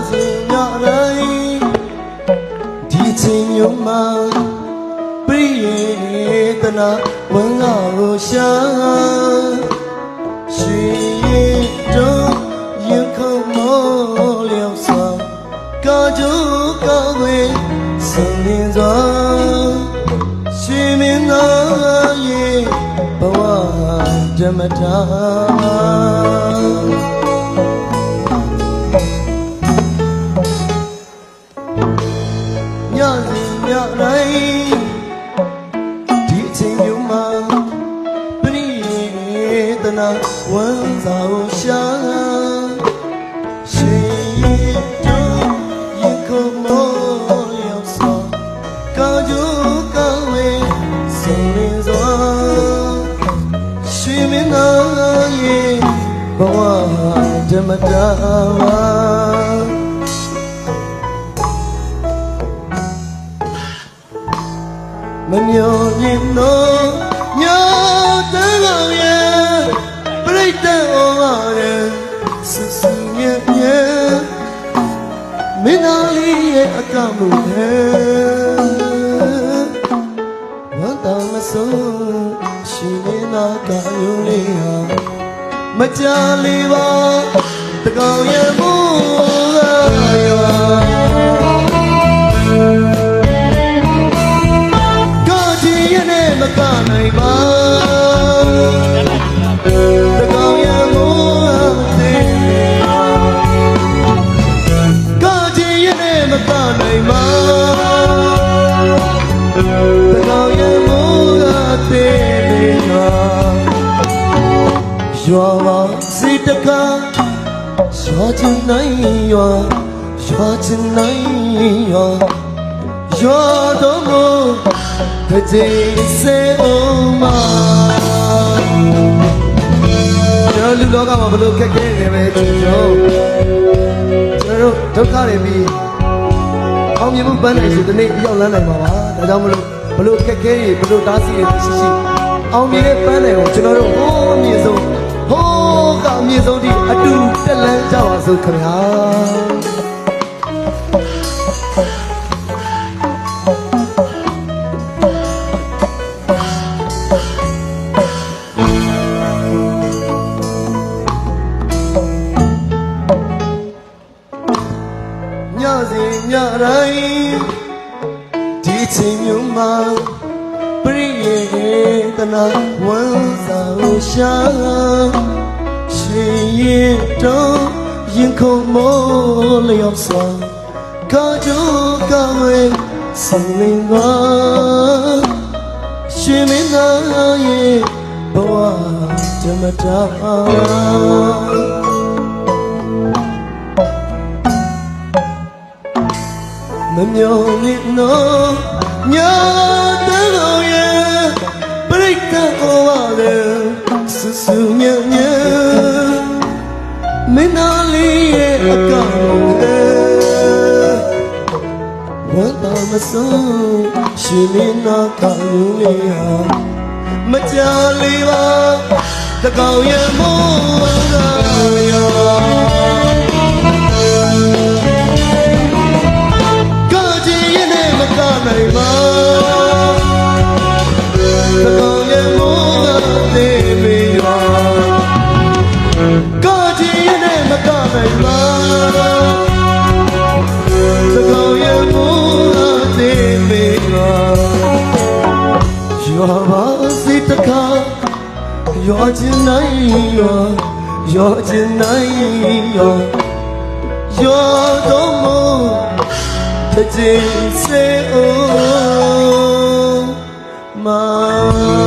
စဉ်ညတိုင်းဒီချိန်မျိုးမှာပြည့်တနာဝန်လာကိုရှာရှိရင်တော့ရင်ခုံမောလျောက်စွာကာကြိုးကောင်းဝေးဆုံးလင်းစွာရှင်မင်းသားရဲ့ဘဝဓမ္မတာညစဉ်ညတိုင်းဒီအချိန်မျိုးမှာပရိယေတနာဝန်စာကိုရှာရှင်ရဲ့တို့ရင်ခုံမောလျောက်စွာကာကြိုးကောင်းဝေးဆုံးလင်းစွာရှင်မင်းသားရဲ့ဘဝဓမ္မတာမမျော်မြင်တော့ညတန်းကောင်ရဲ့ပြိတ္တဩဝါဒဆူဆူမြဲမြဲမင်းသားလေးရဲ့အကမှုနဲ့ဝမ်းတောင်မဆုံးရှင်မင်းသားကယုံလေးဟာမကြလေးပါတကောင်ရဲ့မိုးကရွာမကနိုင်ပါတကောင်ရမိုးသေးကားကြီးရဲ့နဲ့မကနိုင်ပါတကောင်ရမိုးသေးရွာပါစီတကားရွာချင်နိုင်ရွာချင်နိုင်ရွာတော့မို့The day say oh my ကျွန်တော်လူလောကမှာဘလို့ခက်ခဲနေပဲကျွန်တော်ဒုက္ခတွေပြီးအောင်မြင်မှုပန်းနေဆိုဒီနေ့ရောက်လန်းနိုင်ပါပါဒါကြောင့်မလို့ခက်ခဲတွေဘလို့တားဆီးတွေရှိအောင်မြင်တဲ့ပန်းတွေကိုကျွန်တော်တို့ဟိုးအမြင့်ဆုံးကအမြင့်ဆုံးဒီအတူတက်လန်းကြပါစို့ခင်ဗျာညစဉ်ညတိုင်းဒီချိန်မျိုးမှာပြည့်ရဲ့တနာဝန်စာကိုရှာရှင်ရဲ့တော့ရင်ခုံမောလျောက်စွာကာကြိုးကောင်းဝေးဆုံးလင်းသွားရှင်မင်းသားရဲ့ဘဝဓမ္မတာမမျော်လင့်တော့ညတန်းတော်ရဲ့ပြိတ္တဩဝါဒဆူဆူမြဲမြဲမင်းသားလေးရဲ့အကောင်ရဲ့ဝမ်းသာမဆုံးရှင်မင်းသားကောင်းလေးဟာမကြလေးပါတကောင်ရဲ့မိုးကရောနိုင်ပါတကောင်ရဲ့မိုးကသေးပေရောကားကြီးရဲ့နဲ့မကနိုင်ပါတကောင်ရဲ့မိုးကသေးပေရောရွာပါစီတခါရွာချင်နိုင်ရွာချင်နိုင်ရွာတော့မို့The day say oh my